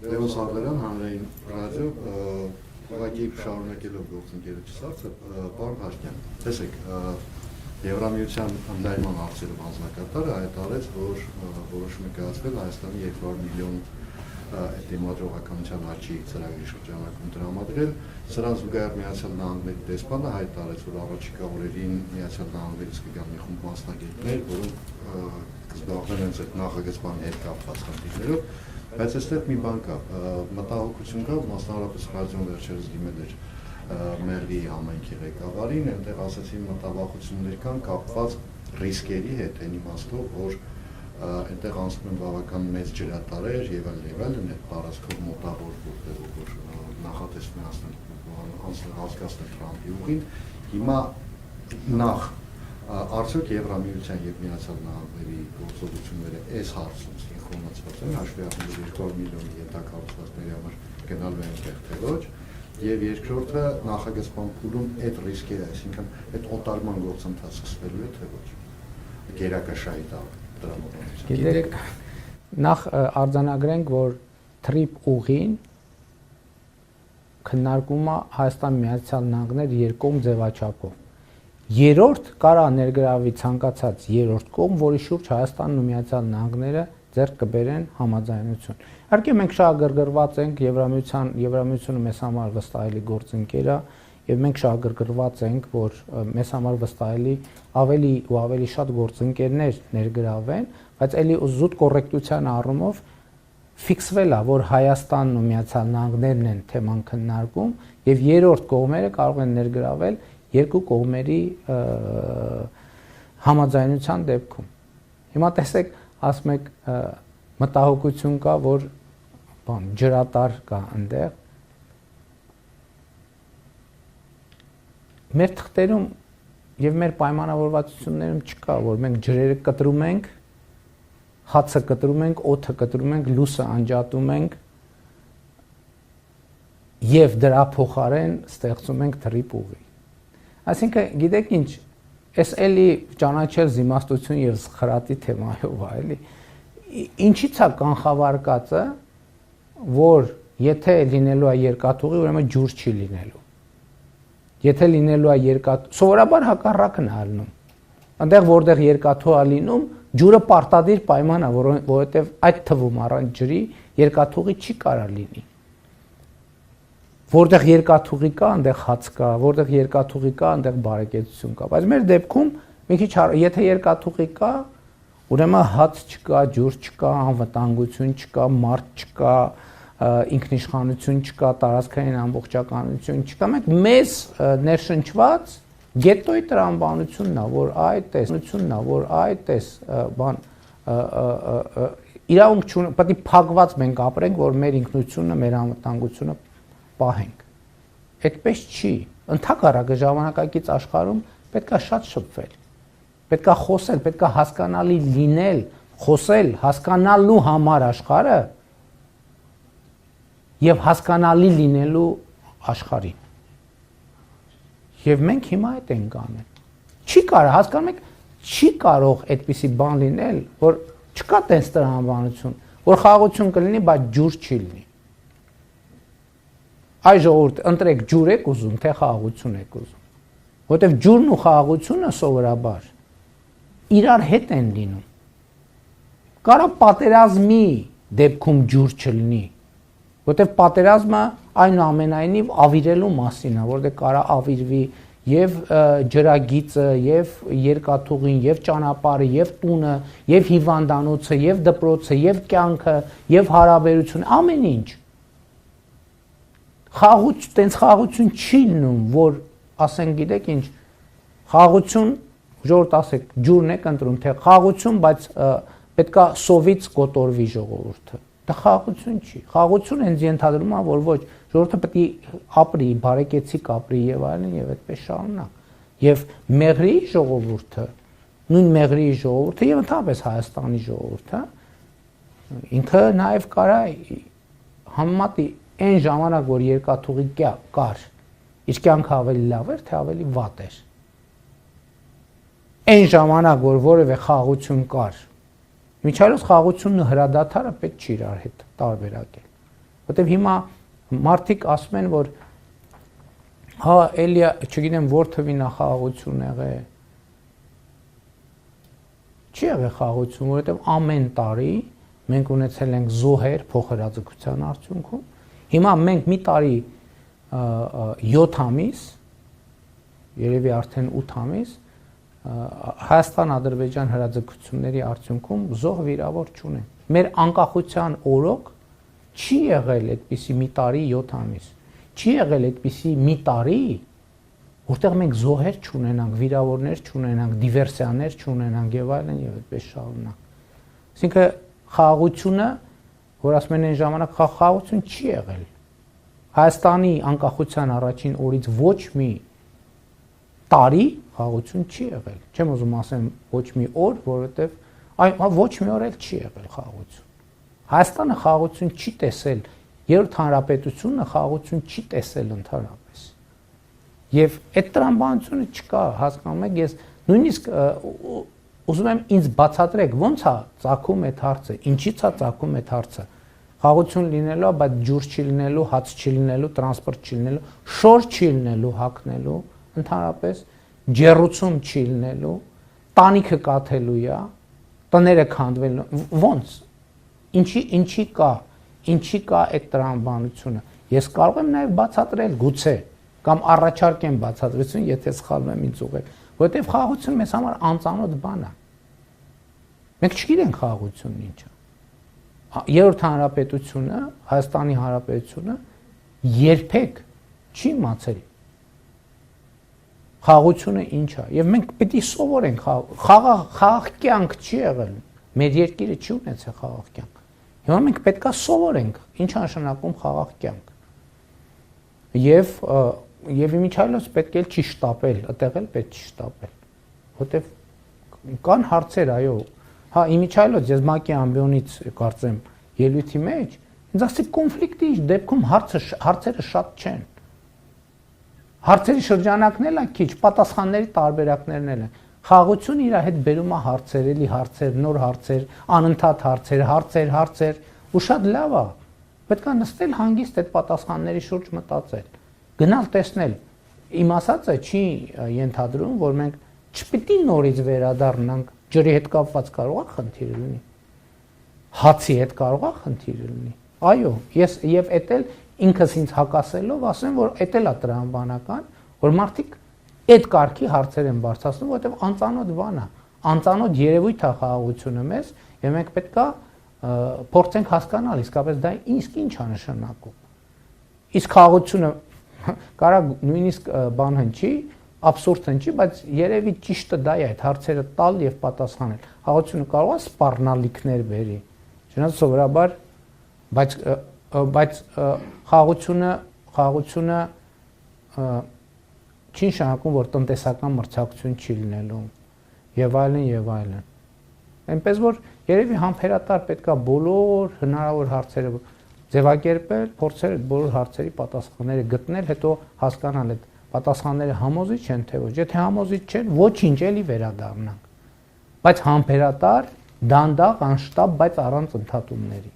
Լևոն Սարդարյան, Հանրային ռադիո, ուղղակի շարունակելով գործընկերոջս հարցը, պարոն Հաշկյան, տեսեք, Եվրամիության ընդլայնման հարցերով անձնակատարը հայտարարեց, որ որոշում է կայացվել Հայաստանի 200 միլիոն դիմադրողականության աճի ծրագրի շրջանակում տրամադրել, սրան զուգահեռ Միացյալ Նահանգների դեսպանը հայտարարեց, որ առաջիկա օրերին Միացյալ Նահանգներից կգան մի խումբ մասնագետներ, որոնք կզբաղվեն հենց այդ նախագծման հետ կապված խնդիրներով, բայց այստեղ մի բան կա, մտահոգություն կա, մասնավորապես ռադիոն վերջերս դիմել էր Մեղրի համայնքի ղեկավարին, այնտեղ ասացին մտավախություններ կան կապված ռիսկերի հետ, այն իմաստով, որ այնտեղ անցնում են բավական մեծ ջրատարեր եւ այլն, այդ տարածքով մոտավոր որտեղ որ նախատեսվում է հասկացնել Թրամփի ուղին, հիմա նախ արդյոք Եվրամիության եւ Միացյալ Նահանգների գործողությունները այս հարցում սինխրոնացված են, հաշվի առնելով 200 միլիոն ենթակառուցվածքների համար գնալու են այնտեղ թե ոչ, եւ երկրորդը նախագծման փուլում այդ ռիսկերը, այսինքն այդ օտարման գործընթացը սկսվելու է թե ոչ, գերակաշահի տրամադրության։ Գիտեք, նախ արձանագրենք, որ TRIP ուղին քննարկում է Հայաստան-Միացյալ Նահանգներ երկկողմ ձևաչափով։ Երրորդ կարա ներգրավի ցանկացած երրորդ կողմ, որի շուրջ Հայաստանն ու Միացյալ Նահանգները ձեռք կբերեն համաձայնություն։ Իհարկե մենք շահագրգռված ենք Եվրամիությունը մեզ համար վստահելի գործընկեր է, եւ մենք շահագրգռված ենք, որ մեզ համար վստահելի ավելի ու ավելի շատ գործընկերներ ներգրավեն, բայց ելի զուտ կոռեկտության առումով ֆիքսվել է, որ Հայաստանն ու Միացյալ Նահանգներն են թեման քննարկում եւ երրորդ կողմերը կարող են ներգրավել երկու կողմերի համաձայնության դեպքում։ Հիմա տեսեք, ասում եք մտահոգություն կա, որ ջրատար կա այնտեղ։ Մեր թղթերում եւ մեր պայմանավորվածություններում չկա, որ մենք ջրերը կտրում ենք, հացը կտրում ենք, օդը կտրում ենք, լույսը անջատում ենք եւ դրա փոխարեն ստեղծում ենք TRIP ուղի։ Այսինքն, գիտեք ինչ, այս էլի ճանաչել զիմաստություն եւ սխրատի թեմայով է, էլի։ Ինչի՞ց է կանխավարկածը, որ եթե լինելու է երկաթուղի, ուրեմն ջուր չի լինելու։ Եթե լինելու է սովորաբար հակառակն է ալնում։ Այնտեղ որտեղ երկաթուղի է լինում, ջուրը պարտադիր պայման է, որովհետև այդ թվում առանց ջրի երկաթուղի չի կարող լինի։ Որտեղ երկաթուղի կա, այնտեղ հաց կա, որտեղ երկաթուղի կա, այնտեղ բարեկեցություն կա։ Բայց մեր դեպքում մի քիչ եթե երկաթուղի կա, ուրեմն հաց չկա, ջուր չկա, անվտանգություն չկա, մարդ չկա, ինքնիշխանություն չկա, տարածքային ամբողջականություն չկա։ Մենք մեզ ներշնչված գետոյի տրամաբանությունն է, որ այդտես բան իրավունք չունի, պետք է փակված մենք ապրենք, որ մեր ինքնությունը, մեր անվտանգությունը պահենք։ Այդպես չի։ Ընդհակառակը ժամանակակից աշխարհում պետք է շատ շփվել։ Պետք է խոսել, պետք է հասկանալի լինել, խոսել, հասկանալու համար աշխարհը եւ հասկանալի լինելու աշխարհին։ Եվ մենք հիմա այդ ենք անում։ Չի կարող, հասկանում եք, չի կարող այդպիսի բան լինել, որ չկա տես տրամաբանություն, որ խաղաղություն կլինի, բայց ջուր չի լինի։ Այ ժողովուրդ, ընտրեք ջուր եք ուզում, թե խաղաղություն եք ուզում։ Որտեվ ջուրն ու խաղաղությունը սովորաբար իրար հետ են լինում։ Կարա պատերազմի դեպքում ջուր չլինի, որտեվ պատերազմը այնուամենայնիվ ավիրելու մասին է, որտեղ կարա ավիրվի եւ ջրագիծը, եւ երկաթուղին, եւ ճանապարհը, եւ տունը, եւ հիվանդանոցը, եւ դպրոցը, եւ կյանքը, եւ հարաբերությունը, ամեն ինչ։ Խաղաղություն չի լինում, որ ասենք գիտեք ինչ, խաղաղություն, ժողովուրդ ասեք, ջուրն եք ընտրում, թե խաղաղություն, բայց պետքա սովից կոտորվի ժողովուրդը։ Դա խաղաղություն չի։ Խաղաղություն հենց ենթադրում է, որ ոչ, ժողովուրդը պետք է ապրի, բարեկեցիկ ապրի եւ այլն եւ այդպես շարունակ։ Եւ Մեղրի ժողովուրդը, նույն Մեղրի ժողովուրդը եւ ընդհանրապես Հայաստանի ժողովուրդը ինքը նաեւ կարա համեմատի այն ժամանակ, որ երկաթուղի կար, իր կյանքը ավելի լավ էր, թե ավելի վատ էր։ Այն ժամանակ, որ որևէ խաղաղություն կար, միջայլոց խաղաղությունն ու հրադադարը պետք չի իրար հետ տարբերակել։ Որտեւ հիմա մարդիկ ասում են, որ հա էլի չգիտեմ որ թվի նախագահություն եղե։ Չի եղել խաղաղություն, որովհետեւ ամեն տարի մենք ունեցել ենք զոհեր փոխհրաձգության արդյունքում։ Հիմա մենք մի տարի 7 ամիս, երևի արդեն 8 ամիս Հայաստան-Ադրբեջան հրաձգությունների արդյունքում զոհ վիրավոր չունենք։ Մեր անկախության օրոք չի եղել այդպիսի մի տարի 7 ամիս։ Չի եղել այդպիսի մի տարի, որտեղ մենք զոհեր չունենանք, վիրավորներ չունենանք, դիվերսիաներ չունենանք եւ այլն եւ այդպես շարունակ։ Այսինքն խաղաղությունը, որ ասում են այն ժամանակ խաղաղություն չի եղել։ Հայաստանի անկախության առաջին օրից ոչ մի տարի խաղաղություն չի եղել։ Չեմ ուզում ասեմ ոչ մի օր, որովհետեւ ոչ մի օր էլ չի եղել խաղաղություն։ Հայաստանը խաղաղություն չի տեսել, երրորդ հանրապետությունը խաղաղություն չի տեսել ընդհանրապես։ Եվ այդ տրամաբանությունը չկա, հասկանում եք, ես նույնիսկ ուզում եմ ինձ բացատրեք, ո՞նց է ծագում այդ հարցը, ինչի՞ց է ծագում այդ հարցը։ Խաղաղություն լինելու, բայց ջուր չի լինելու, հաց չի լինելու, տրանսպորտ չի լինելու, շոր չի լինելու, հագնելու, ընդհանրապես ջեռուցում չի լինելու, տանիքը կաթելու է, տները քանդվելու, ո՞նց։ Ինչի կա այդ տրամաբանությունը։ Ես կարող եմ նաև բացատրել գուցե կամ առաջարկեմ բացատրություն, եթե սխալվում եմ ինձ ուղղել, որովհետև խաղաղությունը մեզ համար անծանոթ բան է։ Մենք չգիտենք խաղաղությունն ինչ է։ Երրորդ հանրապետությունը, Հայաստանի Հանրապետությունը երբեք չի իմացել խաղաղությունը ինչ է, եւ մենք պետք է սովորենք խաղաղ կյանք չի եղել, մեր երկիրը չի ունեցել խաղաղ կյանք։ Հիմա մենք պետք է սովորենք ինչ է նշանակում խաղաղ կյանք։ Եվ իմիջիայլոց պետք է չի շտապել, այդտեղ էլ պետք չի շտապել, որտեվ կան հարցեր, այո, հա իմիջիայլոց ես ՄԱԿ-ի ամբիոնից կարծեմ ելույթի մեջ, ինձ ասի կոնֆլիկտի դեպքում հարցերը շատ չեն։ Հարցերի շրջանակներն է քիչ, պատասխանների տարբերակներն են։ Խաղաղությունը իր հետ բերում է հարցեր, էլի հարցեր, նոր հարցեր, անընդհատ հարցեր, ու շատ լավ է։ Պետք է նստել հանգիստ այդ պատասխանների շուրջ մտածել, գնալ տեսնել։ Իմ ասածը չի ենթադրում, որ մենք չպիտի նորից վերադառնանք, ջրի հետ կապված կարող է խնդիր լինի։ Հացի հետ կարող է խնդիր լինի։ Այո, ես եւ էդ էլ ինքս ինձ հակասելով ասեմ, որ էդ էլ է տրամաբանական, որ մարդիկ այդ կարգի հարցեր են բարձրացնում, որովհետեւ անծանոթ բան է, անծանոթ երևույթ է խաղաղությունը մեզ, եւ մենք պետքա փորձենք հասկանալ իսկապես դա ինչ է նշանակում։ Իսկ խաղաղությունը կարա նույնիսկ բան հնչի, абսուրդ հնչի, բայց երևի ճիշտը դա է, այդ հարցերը տալ եւ պատասխանել։ Խաղաղությունը կարող է սպառնալիքներ բերի։ Չնայած սովորաբար, բայց խաղաղությունը չի նշանակում, որ տնտեսական մրցակցություն չի լինելու եւ այլն։ Այնպես որ երևի համբերատար պետքա բոլոր հնարավոր հարցերը ձևակերպել, փորձել այդ բոլոր հարցերի պատասխանները գտնել, հետո հասկանալ այդ պատասխանները համոզիչ են թե ոչ։ Եթե համոզիչ չեն, ոչինչ էլի վերադառնանք։ Բայց համբերատար, դանդաղ, անշտապ, բայց առանց ընդհատումների։